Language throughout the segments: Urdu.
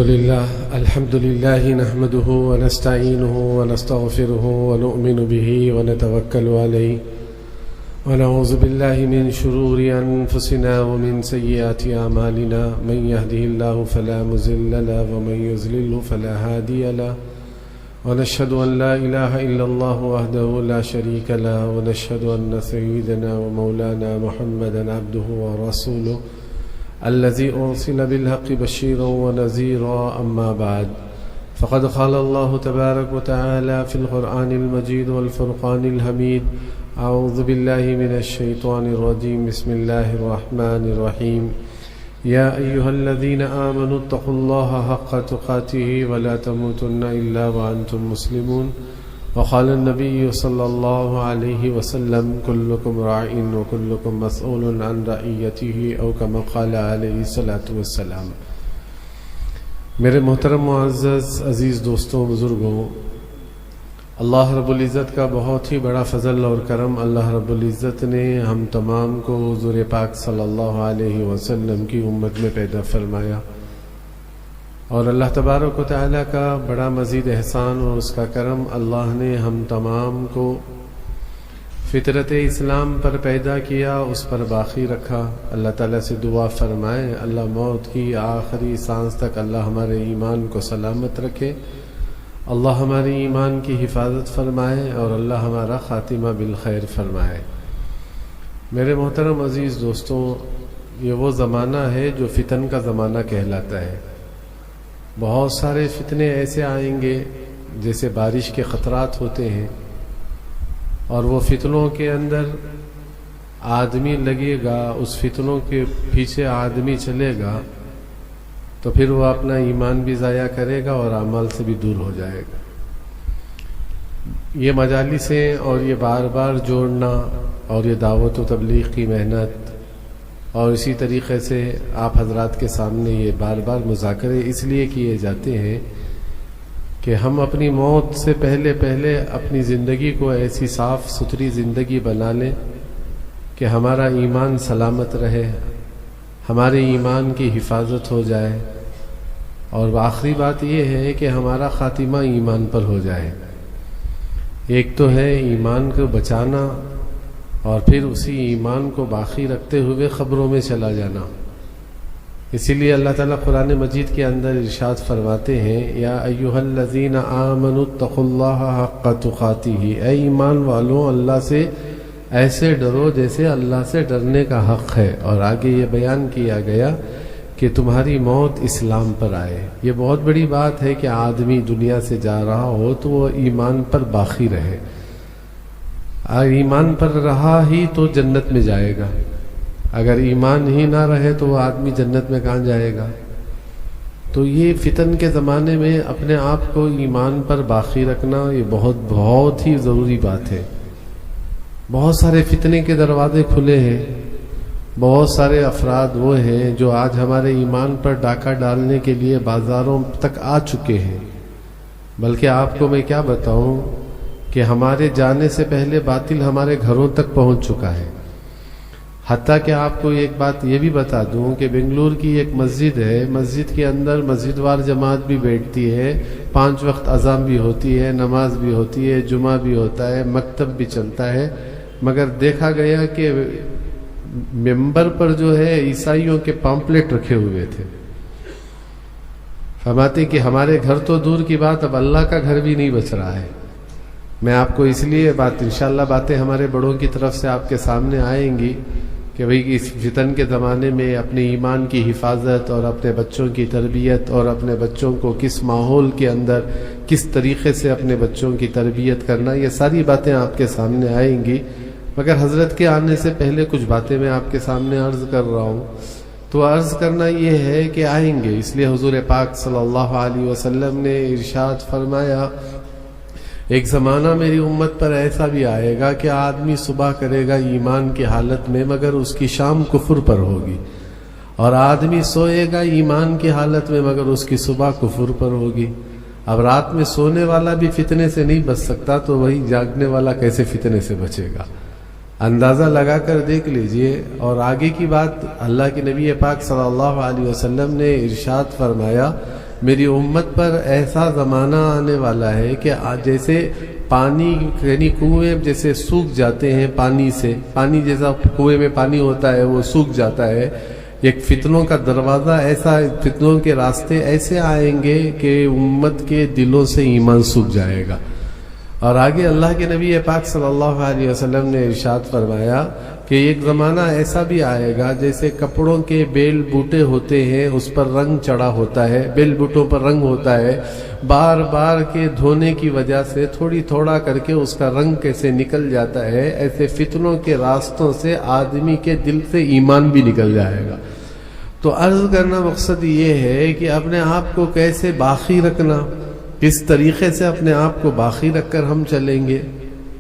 الحمد لله نحمده ونستعينه ونستغفره ونؤمن به ونتوكل عليه ونعوذ بالله من شرور أنفسنا ومن سيئات أعمالنا من يهده الله فلا مضل له ومن يضلل فلا هادي له ونشهد أن لا إله إلا الله وحده لا شريك له ونشهد أن سيدنا ومولانا محمدا عبده ورسوله الذي أرسل بالحق بشيرا ونذيرا أما بعد فقد قال الله تبارك وتعالى في القرآن المجيد والفرقان الحميد أعوذ بالله من الشيطان الرجيم بسم الله الرحمن الرحيم يا أيها الذين آمنوا اتقوا الله حق تقاته ولا تموتن إلا وأنتم مسلمون وقال النبي صلى الله عليه وسلم كلكم راع وكلكم مسؤول عن رعيته أو كما قال عليه الصلاة والسلام۔ میرے محترم معزز عزیز دوستوں بزرگوں، اللہ رب العزت کا بہت ہی بڑا فضل اور کرم، اللہ رب العزت نے ہم تمام کو حضور پاک صلی اللہ علیہ وسلم کی امت میں پیدا فرمایا، اور اللہ تبارک و تعالیٰ کا بڑا مزید احسان اور اس کا کرم، اللہ نے ہم تمام کو فطرت اسلام پر پیدا کیا، اس پر باقی رکھا۔ اللہ تعالیٰ سے دعا فرمائے اللہ موت کی آخری سانس تک اللہ ہمارے ایمان کو سلامت رکھے، اللہ ہماری ایمان کی حفاظت فرمائے، اور اللہ ہمارا خاتمہ بالخیر فرمائے۔ میرے محترم عزیز دوستوں، یہ وہ زمانہ ہے جو فتن کا زمانہ کہلاتا ہے۔ بہت سارے فتنے ایسے آئیں گے جیسے بارش کے خطرات ہوتے ہیں، اور وہ فتنوں کے اندر آدمی لگے گا، اس فتنوں کے پیچھے آدمی چلے گا تو پھر وہ اپنا ایمان بھی ضائع کرے گا اور اعمال سے بھی دور ہو جائے گا۔ یہ مجالسیں اور یہ بار بار جوڑنا اور یہ دعوت و تبلیغ کی محنت، اور اسی طریقے سے آپ حضرات کے سامنے یہ بار بار مذاکرے اس لیے کیے جاتے ہیں کہ ہم اپنی موت سے پہلے اپنی زندگی کو ایسی صاف ستھری زندگی بنا لیں کہ ہمارا ایمان سلامت رہے، ہمارے ایمان کی حفاظت ہو جائے، اور آخری بات یہ ہے کہ ہمارا خاتمہ ایمان پر ہو جائے۔ ایک تو ہے ایمان کو بچانا، اور پھر اسی ایمان کو باقی رکھتے ہوئے قبروں میں چلا جانا۔ اسی لیے اللہ تعالیٰ قرآن مجید کے اندر ارشاد فرماتے ہیں یا ایھا الذین آمنوا اتقوا اللہ حق تقاتہ، اے ایمان والوں اللہ سے ایسے ڈرو جیسے اللہ سے ڈرنے کا حق ہے۔ اور آگے یہ بیان کیا گیا کہ تمہاری موت اسلام پر آئے۔ یہ بہت بڑی بات ہے کہ آدمی دنیا سے جا رہا ہو تو وہ ایمان پر باقی رہے، ایمان پر رہا ہی تو جنت میں جائے گا، اگر ایمان ہی نہ رہے تو وہ آدمی جنت میں کہاں جائے گا۔ تو یہ فتن کے زمانے میں اپنے آپ کو ایمان پر باقی رکھنا یہ بہت ہی ضروری بات ہے۔ بہت سارے فتنے کے دروازے کھلے ہیں، بہت سارے افراد وہ ہیں جو آج ہمارے ایمان پر ڈاکہ ڈالنے کے لیے بازاروں تک آ چکے ہیں۔ بلکہ آپ کو میں کیا بتاؤں کہ ہمارے جانے سے پہلے باطل ہمارے گھروں تک پہنچ چکا ہے۔ حتیٰ کہ آپ کو ایک بات یہ بھی بتا دوں کہ بنگلور کی ایک مسجد ہے، مسجد کے اندر مسجد وار جماعت بھی بیٹھتی ہے، 5 وقت اذان بھی ہوتی ہے، نماز بھی ہوتی ہے، جمعہ بھی ہوتا ہے، مکتب بھی چلتا ہے، مگر دیکھا گیا کہ ممبر پر جو ہے عیسائیوں کے پامپلیٹ رکھے ہوئے تھے۔ فرماتے کہ ہمارے گھر تو دور کی بات، اب اللہ کا گھر بھی نہیں بچ رہا ہے۔ میں آپ کو اس لیے انشاءاللہ باتیں ہمارے بڑوں کی طرف سے آپ کے سامنے آئیں گی کہ بھئی اس فتن کے زمانے میں اپنے ایمان کی حفاظت اور اپنے بچوں کی تربیت اور اپنے بچوں کو کس ماحول کے اندر کس طریقے سے اپنے بچوں کی تربیت کرنا، یہ ساری باتیں آپ کے سامنے آئیں گی۔ مگر حضرت کے آنے سے پہلے کچھ باتیں میں آپ کے سامنے عرض کر رہا ہوں، تو عرض کرنا یہ ہے کہ آئیں گے، اس لیے حضور پاک صلی اللہ علیہ وسلم نے ارشاد فرمایا ایک زمانہ میری امت پر ایسا بھی آئے گا کہ آدمی صبح کرے گا ایمان کی حالت میں مگر اس کی شام کفر پر ہوگی، اور آدمی سوئے گا ایمان کی حالت میں مگر اس کی صبح کفر پر ہوگی۔ اب رات میں سونے والا بھی فتنے سے نہیں بچ سکتا تو وہی جاگنے والا کیسے فتنے سے بچے گا؟ اندازہ لگا کر دیکھ لیجئے۔ اور آگے کی بات اللہ کے نبی پاک صلی اللہ علیہ وسلم نے ارشاد فرمایا میری امت پر ایسا زمانہ آنے والا ہے کہ جیسے پانی یعنی کنویں جیسے سوکھ جاتے ہیں پانی سے، پانی جیسا کنویں میں پانی ہوتا ہے وہ سوکھ جاتا ہے، ایک فتنوں کا دروازہ ایسا، فتنوں کے راستے ایسے آئیں گے کہ امت کے دلوں سے ایمان سوکھ جائے گا۔ اور آگے اللہ کے نبی پاک صلی اللہ علیہ وسلم نے ارشاد فرمایا کہ ایک زمانہ ایسا بھی آئے گا جیسے کپڑوں کے بیل بوٹے ہوتے ہیں، اس پر رنگ چڑھا ہوتا ہے، بیل بوٹوں پر رنگ ہوتا ہے، بار بار کے دھونے کی وجہ سے تھوڑا کر کے اس کا رنگ کیسے نکل جاتا ہے، ایسے فتنوں کے راستوں سے آدمی کے دل سے ایمان بھی نکل جائے گا۔ تو عرض کرنا مقصد یہ ہے کہ اپنے آپ کو کیسے باقی رکھنا، کس طریقے سے اپنے آپ کو باقی رکھ کر ہم چلیں گے،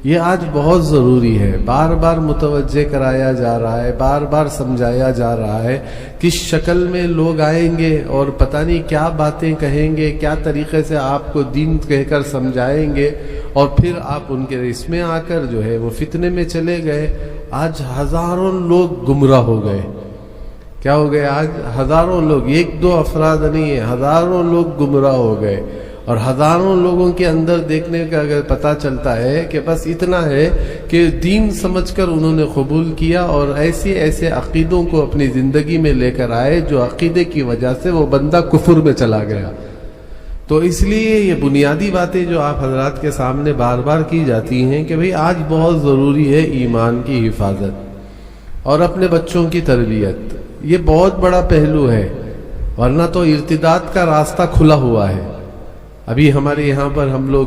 یہ آج بہت ضروری ہے۔ بار بار متوجہ کرایا جا رہا ہے، بار بار سمجھایا جا رہا ہے، کس شکل میں لوگ آئیں گے اور پتہ نہیں کیا باتیں کہیں گے، کیا طریقے سے آپ کو دین کہہ کر سمجھائیں گے، اور پھر آپ ان کے اس میں آ کر جو ہے وہ فتنے میں چلے گئے۔ آج ہزاروں لوگ گمراہ ہو گئے۔ کیا ہو گئے؟ آج ہزاروں لوگ، ایک دو افراد نہیں ہے، ہزاروں لوگ گمراہ ہو گئے۔ اور ہزاروں لوگوں کے اندر دیکھنے کا اگر پتہ چلتا ہے کہ بس اتنا ہے کہ دین سمجھ کر انہوں نے قبول کیا اور ایسے عقیدوں کو اپنی زندگی میں لے کر آئے جو عقیدے کی وجہ سے وہ بندہ کفر میں چلا گیا۔ تو اس لیے یہ بنیادی باتیں جو آپ حضرات کے سامنے بار بار کی جاتی ہیں کہ بھئی آج بہت ضروری ہے ایمان کی حفاظت اور اپنے بچوں کی تربیت، یہ بہت بڑا پہلو ہے، ورنہ تو ارتداد کا راستہ کھلا ہوا ہے۔ ابھی ہمارے یہاں پر ہم لوگ،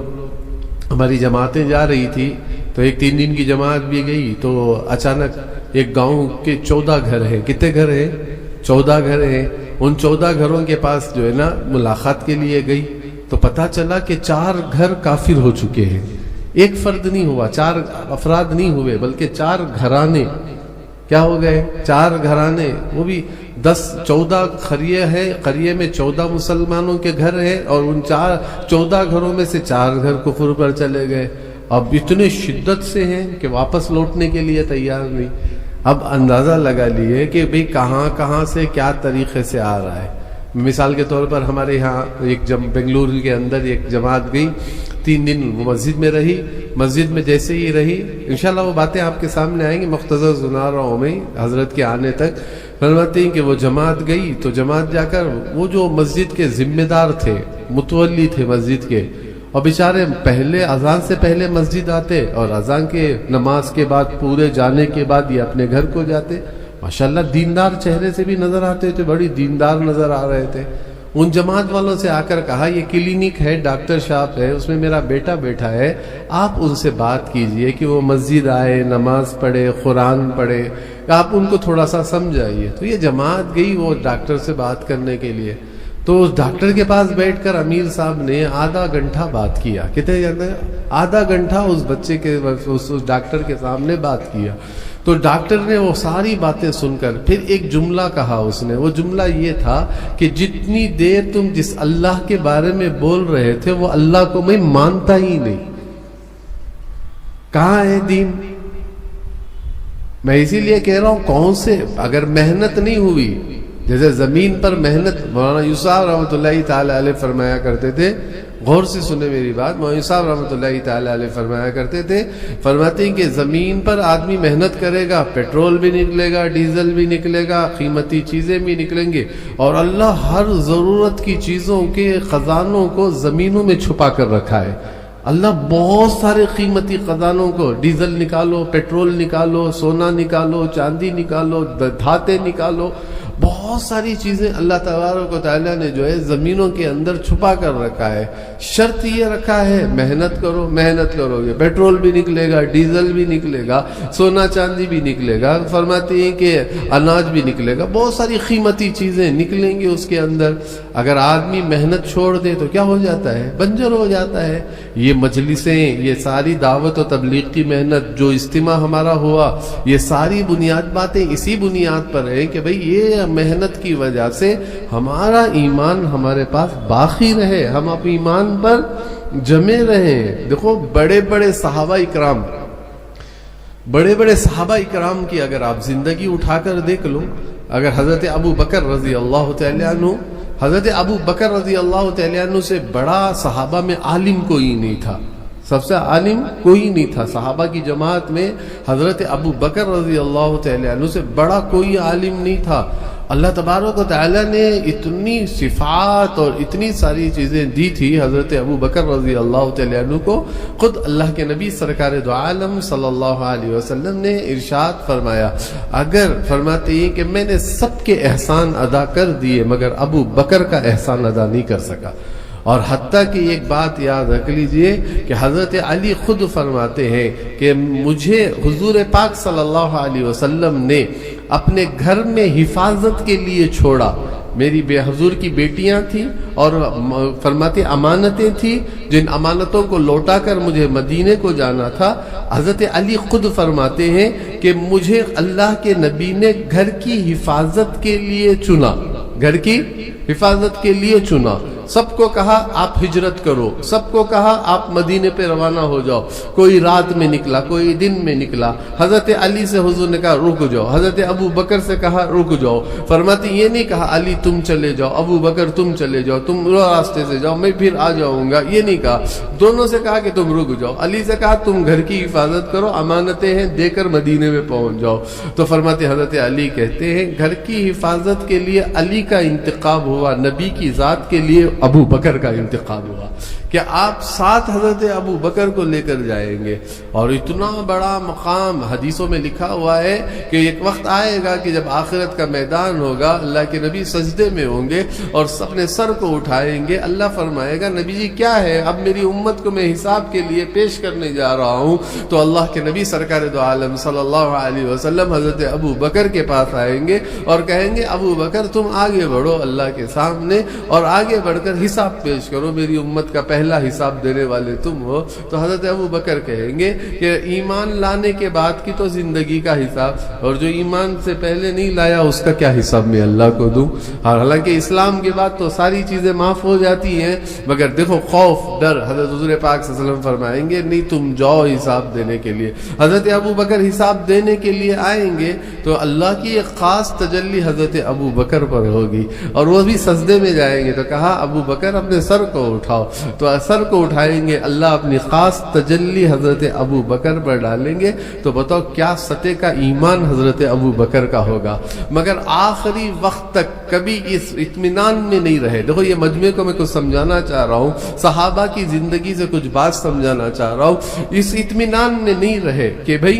ہماری جماعتیں جا رہی تھی تو ایک 3 دن کی جماعت بھی گئی تو اچانک ایک گاؤں کے 14 گھر ہیں، کتنے گھر ہیں؟ 14 گھر ہیں۔ ان 14 گھروں کے پاس جو ہے نا ملاقات کے لیے گئی تو پتہ چلا کہ 4 گھر کافر ہو چکے ہیں۔ ایک فرد نہیں ہوا، 4 افراد نہیں ہوئے بلکہ 4 گھرانے کیا ہو گئے؟ 4 گھرانے، وہ بھی 14 قریے ہیں، قریے میں 14 مسلمانوں کے گھر ہیں اور ان 14 گھروں میں سے 4 گھر کفر پر چلے گئے۔ اب اتنے شدت سے ہیں کہ واپس لوٹنے کے لیے تیار نہیں۔ اب اندازہ لگا لیے کہ بھئی کہاں سے کیا طریقے سے آ رہا ہے۔ مثال کے طور پر ہمارے یہاں بنگلور کے اندر ایک جماعت گئی، 3 دن وہ مسجد میں رہی، مسجد میں جیسے ہی رہی، انشاءاللہ وہ باتیں آپ کے سامنے آئیں گی، مختصر سنا رہا ہوں میں حضرت کے آنے تک۔ فرماتے ہیں کہ وہ جماعت گئی تو جماعت جا کر وہ جو مسجد کے ذمہ دار تھے، متولی تھے مسجد کے، اور بیچارے پہلے اذان سے پہلے مسجد آتے اور اذان کے نماز کے بعد پورے جانے کے بعد یہ اپنے گھر کو جاتے۔ ماشاءاللہ دیندار چہرے سے بھی نظر آتے تھے، بڑی دیندار نظر آ رہے تھے۔ ان جماعت والوں سے آ کر کہا یہ کلینک ہے، ڈاکٹر شاپ ہے، اس میں میرا بیٹا بیٹھا ہے، آپ ان سے بات کیجئے کہ وہ مسجد آئے، نماز پڑھے، قرآن پڑھے، آپ ان کو تھوڑا سا سمجھائیے۔ تو یہ جماعت گئی وہ ڈاکٹر سے بات کرنے کے لیے، تو اس ڈاکٹر کے پاس بیٹھ کر امیر صاحب نے آدھا گھنٹہ بات کیا۔ کتنے گھنٹے؟ آدھا گھنٹہ اس بچے کے اس ڈاکٹر کے سامنے بات کیا۔ تو ڈاکٹر نے وہ ساری باتیں سن کر پھر ایک جملہ کہا اس نے، وہ جملہ یہ تھا کہ جتنی دیر تم جس اللہ کے بارے میں بول رہے تھے وہ اللہ کو میں مانتا ہی نہیں۔ کہاں ہے دین؟ میں اسی لیے کہہ رہا ہوں کون سے، اگر محنت نہیں ہوئی، جیسے زمین پر محنت، مولانا یوسف رحمۃ اللہ تعالی علیہ فرمایا کرتے تھے، غور سے سنیں میری بات، مولانا صاحب رحمۃ اللہ تعالی علیہ فرمایا کرتے تھے، فرماتے ہیں کہ زمین پر آدمی محنت کرے گا، پیٹرول بھی نکلے گا، ڈیزل بھی نکلے گا، قیمتی چیزیں بھی نکلیں گے، اور اللہ ہر ضرورت کی چیزوں کے خزانوں کو زمینوں میں چھپا کر رکھا ہے۔ اللہ بہت سارے قیمتی خزانوں کو، ڈیزل نکالو، پیٹرول نکالو، سونا نکالو، چاندی نکالو، دھاتیں نکالو، بہت ساری چیزیں اللہ تبارک و تعالیٰ نے جو ہے زمینوں کے اندر چھپا کر رکھا ہے۔ شرط یہ رکھا ہے محنت کرو، محنت کرو گے پیٹرول بھی نکلے گا، ڈیزل بھی نکلے گا، سونا چاندی بھی نکلے گا، فرماتے ہیں کہ اناج بھی نکلے گا، بہت ساری قیمتی چیزیں نکلیں گی اس کے اندر۔ اگر آدمی محنت چھوڑ دے تو کیا ہو جاتا ہے؟ بنجر ہو جاتا ہے۔ یہ مجلسیں، یہ ساری دعوت و تبلیغ کی محنت، جو اجتماع ہمارا ہوا، یہ ساری بنیاد باتیں اسی بنیاد پر ہیں کہ بھئی یہ محنت کی وجہ سے ہمارا ایمان ہمارے پاس باقی رہے، ہم اپنے ایمان پر جمے رہیں۔ دیکھو بڑے بڑے صحابہ اکرام کی اگر آپ زندگی اٹھا کر دیکھ لو، اگر حضرت ابو بکر رضی اللہ تعالیٰ عنہ، حضرت ابو بکر رضی اللہ تعالیٰ عنہ سے بڑا صحابہ میں عالم کوئی نہیں تھا، سب سے عالم کوئی نہیں تھا صحابہ کی جماعت میں، حضرت ابو بکر رضی اللہ تعالیٰ عنہ سے بڑا کوئی عالم نہیں تھا۔ اللہ تبارک و تعالیٰ نے اتنی صفات اور اتنی ساری چیزیں دی تھی حضرت ابو بکر رضی اللہ تعالیٰ عنہ کو، خود اللہ کے نبی سرکار دو عالم صلی اللہ علیہ وسلم نے ارشاد فرمایا، اگر فرماتے ہیں کہ میں نے سب کے احسان ادا کر دیے مگر ابو بکر کا احسان ادا نہیں کر سکا۔ اور حتیٰ کہ ایک بات یاد رکھ لیجئے کہ حضرت علی خود فرماتے ہیں کہ مجھے حضور پاک صلی اللہ علیہ وسلم نے اپنے گھر میں حفاظت کے لیے چھوڑا، میری حضور کی بیٹیاں تھیں اور فرماتے امانتیں تھیں جن امانتوں کو لوٹا کر مجھے مدینے کو جانا تھا۔ حضرت علی خود فرماتے ہیں کہ مجھے اللہ کے نبی نے گھر کی حفاظت کے لیے چنا، گھر کی حفاظت کے لیے چنا۔ سب کو کہا آپ ہجرت کرو، سب کو کہا آپ مدینے پہ روانہ ہو جاؤ، کوئی رات میں نکلا کوئی دن میں نکلا۔ حضرت علی سے حضور نے کہا رک جاؤ، حضرت ابو بکر سے کہا رک جاؤ، فرماتے یہ نہیں کہا علی تم چلے جاؤ، ابو بکر تم چلے جاؤ، تم راستے سے جاؤ میں پھر آ جاؤں گا، یہ نہیں کہا، دونوں سے کہا کہ تم رک جاؤ۔ علی سے کہا تم گھر کی حفاظت کرو، امانتیں ہیں دے کر مدینے میں پہنچ جاؤ۔ تو فرماتے حضرت علی کہتے ہیں گھر کی حفاظت کے لیے علی کا انتخاب ہوا، نبی کی ذات کے لیے ابو بکر کا انتخاب ہوا کہ آپ ساتھ حضرت ابو بکر کو لے کر جائیں گے۔ اور اتنا بڑا مقام حدیثوں میں لکھا ہوا ہے کہ ایک وقت آئے گا کہ جب آخرت کا میدان ہوگا، اللہ کے نبی سجدے میں ہوں گے اور اپنے سر کو اٹھائیں گے، اللہ فرمائے گا نبی جی کیا ہے، اب میری امت کو میں حساب کے لیے پیش کرنے جا رہا ہوں۔ تو اللہ کے نبی سرکار دو عالم صلی اللہ علیہ وسلم حضرت ابو بکر کے پاس آئیں گے اور کہیں گے ابو بکر تم آگے بڑھو اللہ کے سامنے اور آگے بڑھ کر حساب پیش کرو، میری امت کا پہلا حساب دینے والے تم ہو۔ تو حضرت ابو بکر کہیں گے کہ ایمان لانے کے بعد کی تو زندگی کا حساب، اور جو ایمان سے پہلے نہیں لایا اس کا کیا حساب میں اللہ کو دوں۔ اور حالانکہ اسلام کے بعد تو ساری چیزیں معاف ہو جاتی ہیں، مگر دیکھو خوف ڈر، حضرت حضور پاک صلی اللہ علیہ وسلم فرمائیں گے نہیں تم جاؤ حساب دینے کے لیے۔ حضرت ابو بکر حساب دینے کے لیے آئیں گے تو اللہ کی ایک خاص تجلی حضرت ابو بکر پر ہوگی اور وہ بھی سجدے میں جائیں گے۔ تو کہا ابو بکر اپنے سر کو اٹھاؤ، تو سر کو اٹھائیں گے، اللہ اپنی خاص تجلی حضرت ابو بکر پر ڈالیں گے۔ تو بتاؤ کیا سطح کا ایمان حضرت ابو بکر کا ہوگا، مگر آخری وقت تک کبھی اس اطمینان میں نہیں رہے۔ دیکھو یہ مجمع کو میں کچھ سمجھانا چاہ رہا ہوں، صحابہ کی زندگی سے کچھ بات سمجھانا چاہ رہا ہوں، اس اطمینان میں نہیں رہے کہ بھئی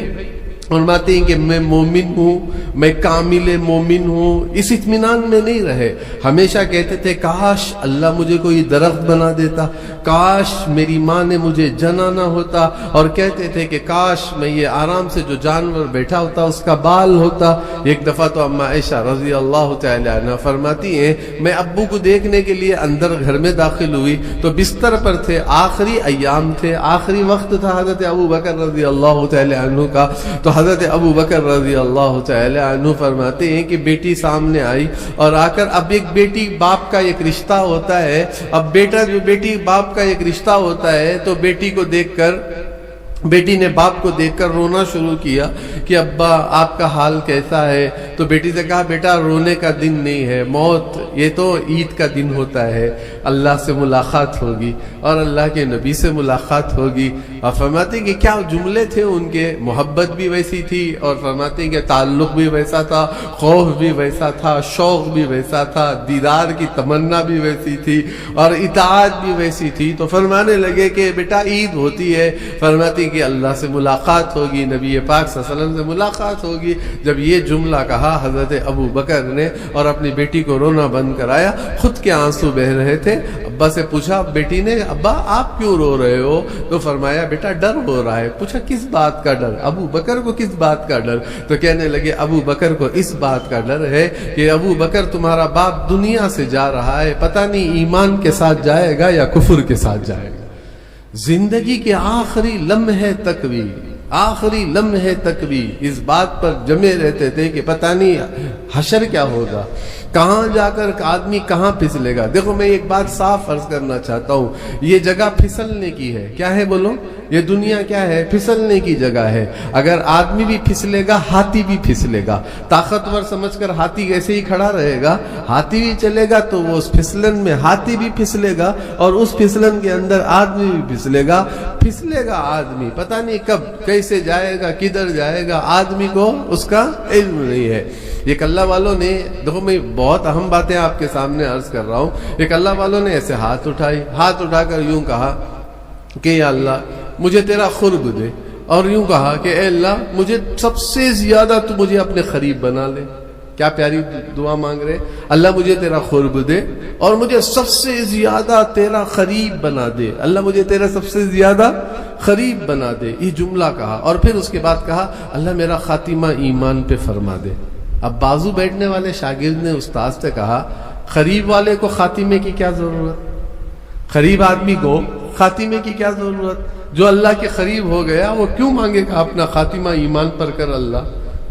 فرماتے ہیں کہ میں مومن ہوں، میں کامل مومن ہوں، اس اطمینان میں نہیں رہے۔ ہمیشہ کہتے تھے کاش اللہ مجھے کوئی درخت بنا دیتا، کاش میری ماں نے مجھے جنا نہ ہوتا، اور کہتے تھے کہ کاش میں یہ آرام سے جو جانور بیٹھا ہوتا اس کا بال ہوتا۔ ایک دفعہ تو اما عائشہ رضی اللہ تعالی عنہ فرماتی ہیں میں ابو کو دیکھنے کے لیے اندر گھر میں داخل ہوئی تو بستر پر تھے، آخری ایام تھے، آخری وقت تھا حضرت ابو بکر رضی اللہ تعالی عنہ کا۔ تو حضرت ابو بکر رضی اللہ تعالی عنہ فرماتے ہیں کہ بیٹی سامنے آئی اور آ کر، اب ایک بیٹی باپ کا ایک رشتہ ہوتا ہے، اب بیٹا جو بیٹی باپ کا ایک رشتہ ہوتا ہے تو بیٹی کو دیکھ کر، بیٹی نے باپ کو دیکھ کر رونا شروع کیا کہ ابا آپ کا حال کیسا ہے؟ تو بیٹی سے کہا بیٹا رونے کا دن نہیں ہے، موت یہ تو عید کا دن ہوتا ہے، اللہ سے ملاقات ہوگی اور اللہ کے نبی سے ملاقات ہوگی۔ اور فرماتے ہیں کہ کیا جملے تھے ان کے، محبت بھی ویسی تھی اور فرماتے ہیں کہ تعلق بھی ویسا تھا، خوف بھی ویسا تھا، شوق بھی ویسا تھا، دیدار کی تمنا بھی ویسی تھی اور اطاعت بھی ویسی تھی۔ تو فرمانے لگے کہ بیٹا عید ہوتی ہے، فرماتے کہ اللہ سے ملاقات ہوگی، نبی پاک صلی اللہ علیہ وسلم سے ملاقات ہوگی۔ جب یہ جملہ کہا حضرت ابو بکر نے اور اپنی بیٹی کو رونا بند کرایا، خود کے آنسو بہ رہے تھے۔ ابا سے پوچھا بیٹی نے ابا آپ کیوں رو رہے ہو؟ تو فرمایا بیٹا ڈر ہو رہا ہے۔ پوچھا کس بات کا ڈر؟ ابو بکر کو کس بات کا ڈر؟ تو کہنے لگے ابو بکر کو اس بات کا ڈر ہے کہ ابو بکر تمہارا باپ دنیا سے جا رہا ہے، پتہ نہیں ایمان کے ساتھ جائے گا یا کفر کے ساتھ جائے گا۔ زندگی کے آخری لمحے تک بھی آخری لمحے تک بھی اس بات پر جمے رہتے تھے کہ پتہ نہیں حشر کیا ہوگا، کہاں جا کر آدمی کہاں پھسلے گا۔ دیکھو میں ایک بات صاف عرض کرنا چاہتا ہوں، یہ جگہ پھسلنے کی ہے۔ کیا ہے بولو؟ یہ دنیا کیا ہے؟ پھسلنے کی جگہ ہے۔ اگر آدمی بھی پھسلے گا، ہاتھی بھی پھسلے گا۔ طاقتور سمجھ کر ہاتھی ایسے ہی کھڑا رہے گا، ہاتھی بھی چلے گا تو وہ اس پھسلن میں ہاتھی بھی پھسلے گا اور اس پھسلن کے اندر آدمی بھی پھسلے گا۔ پھسلے گا آدمی، پتہ نہیں کب کیسے جائے گا، کدھر جائے گا، آدمی کو اس کا علم نہیں ہے۔ ایک اللہ والوں نے، دیکھو میں بہت اہم باتیں آپ کے سامنے عرض کر رہا ہوں، ایک اللہ والوں نے ایسے ہاتھ اٹھا کر یوں کہا کہ یا اللہ مجھے تیرا قرب دے، اور یوں کہا کہ اے اللہ مجھے سب سے زیادہ تو مجھے اپنے قریب بنا لے۔ کیا پیاری دعا مانگ رہے، اللہ مجھے تیرا قرب دے اور مجھے سب سے زیادہ تیرا قریب بنا دے، اللہ مجھے تیرا سب سے زیادہ قریب بنا دے۔ یہ جملہ کہا اور پھر اس کے بعد کہا اللہ میرا خاتمہ ایمان پہ فرما دے۔ اب بازو بیٹھنے والے شاگرد نے استاد سے کہا قریب والے کو خاتمے کی کیا ضرورت، قریب آدمی کو خاتمے کی کیا ضرورت، جو اللہ کے قریب ہو گیا وہ کیوں مانگے گا اپنا خاتمہ ایمان پر کر اللہ۔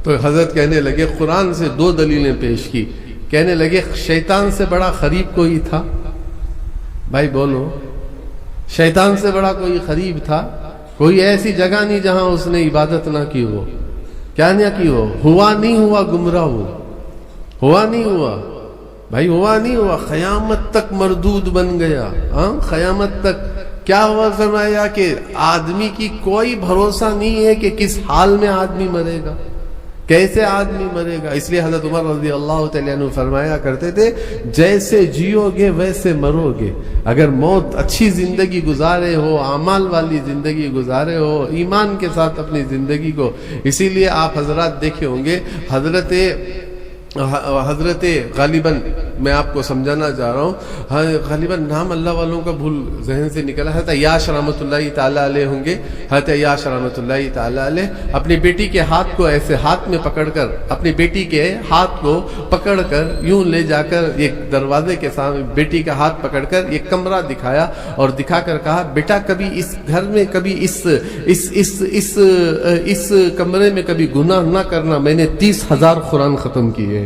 تو حضرت کہنے لگے، قرآن سے دو دلیلیں پیش کی، کہنے لگے شیطان سے بڑا قریب کوئی تھا؟ بھائی بولو، شیطان سے بڑا کوئی قریب تھا؟ کوئی ایسی جگہ نہیں جہاں اس نے عبادت نہ کی ہو، کیا نہ کی ہو، ہوا نہیں ہوا گمراہ ہوا نہیں ہوا بھائی، ہوا نہیں ہوا، قیامت تک مردود بن گیا۔ ہاں قیامت تک کیا ہوا؟ فرمایا کہ آدمی کی کوئی بھروسہ نہیں ہے کہ کس حال میں آدمی مرے گا، کیسے آدمی مرے گا۔ اس لیے حضرت عمر رضی اللہ تعالیٰ عنہ فرمایا کرتے تھے جیسے جیو گے ویسے مرو گے۔ اگر موت اچھی زندگی گزارے ہو، اعمال والی زندگی گزارے ہو، ایمان کے ساتھ اپنی زندگی کو، اسی لیے آپ حضرات دیکھے ہوں گے حضرت غالباً میں آپ کو سمجھانا چاہ رہا ہوں، غالباً نام اللہ والوں کا بھول ذہن سے نکلا، حضرت عیاش رحمۃ اللہ تعالیٰ علیہ ہوں گے۔ حضرت عیاش رحمۃ اللہ تعالیٰ علیہ اپنی بیٹی کے ہاتھ کو ایسے ہاتھ میں پکڑ کر، اپنی بیٹی کے ہاتھ کو پکڑ کر یوں لے جا کر ایک دروازے کے سامنے بیٹی کا ہاتھ پکڑ کر ایک کمرہ دکھایا اور دکھا کر کہا بیٹا کبھی اس گھر میں، کبھی اس کمرے میں کبھی گناہ نہ کرنا، میں نے 30,000 قرآن ختم کیے۔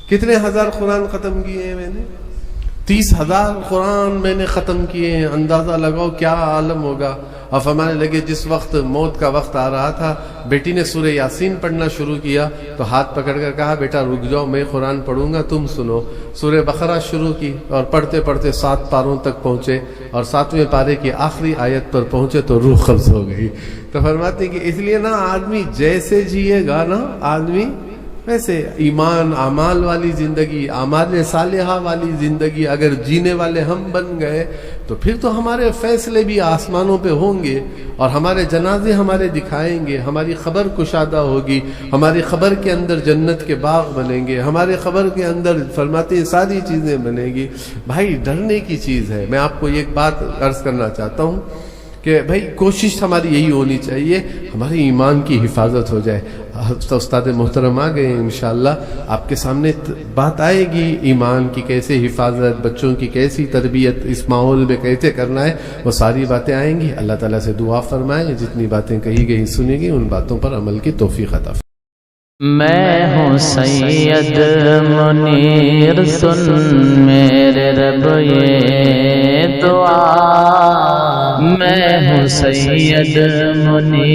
کتنے ہزار قرآن ختم کیے ہیں میں نے؟ 30,000 قرآن میں نے ختم کیے ہیں۔ اندازہ لگاؤ کیا عالم ہوگا۔ اور فرمانے لگے جس وقت موت کا وقت آ رہا تھا، بیٹی نے سورہ یاسین پڑھنا شروع کیا تو ہاتھ پکڑ کر کہا بیٹا رک جاؤ، میں قرآن پڑھوں گا تم سنو۔ سورہ بقرہ شروع کی اور پڑھتے پڑھتے 7 پاروں تک پہنچے اور 7ویں پارے کی آخری آیت پر پہنچے تو روح قبض ہو گئی۔ تو فرماتے ہیں کہ اس لیے نا آدمی جیسے جیے گا نا آدمی ویسے، ایمان اعمال والی زندگی، اعمال صالحہ والی زندگی اگر جینے والے ہم بن گئے تو پھر تو ہمارے فیصلے بھی آسمانوں پہ ہوں گے اور ہمارے جنازے ہمارے دکھائیں گے، ہماری خبر کشادہ ہوگی، ہماری خبر کے اندر جنت کے باغ بنیں گے، ہمارے خبر کے اندر فرماتے ہیں ساری چیزیں بنیں گی۔ بھائی ڈرنے کی چیز ہے۔ میں آپ کو ایک بات عرض کرنا چاہتا ہوں کہ بھائی کوشش ہماری یہی ہونی چاہیے ہماری ایمان کی حفاظت ہو جائے۔ استاد محترم آ گئے، انشاءاللہ آپ کے سامنے بات آئے گی ایمان کی کیسے حفاظت، بچوں کی کیسی تربیت اس ماحول میں کیسے کرنا ہے، وہ ساری باتیں آئیں گی۔ اللہ تعالیٰ سے دعا فرمائیں جتنی باتیں کہی گئی سنی گئی ان باتوں پر عمل کی توفیق عطا فرمائیں۔ میں ہوں سید منیر، سن میرے رب یہ دعا، میں ہوں سید منیر۔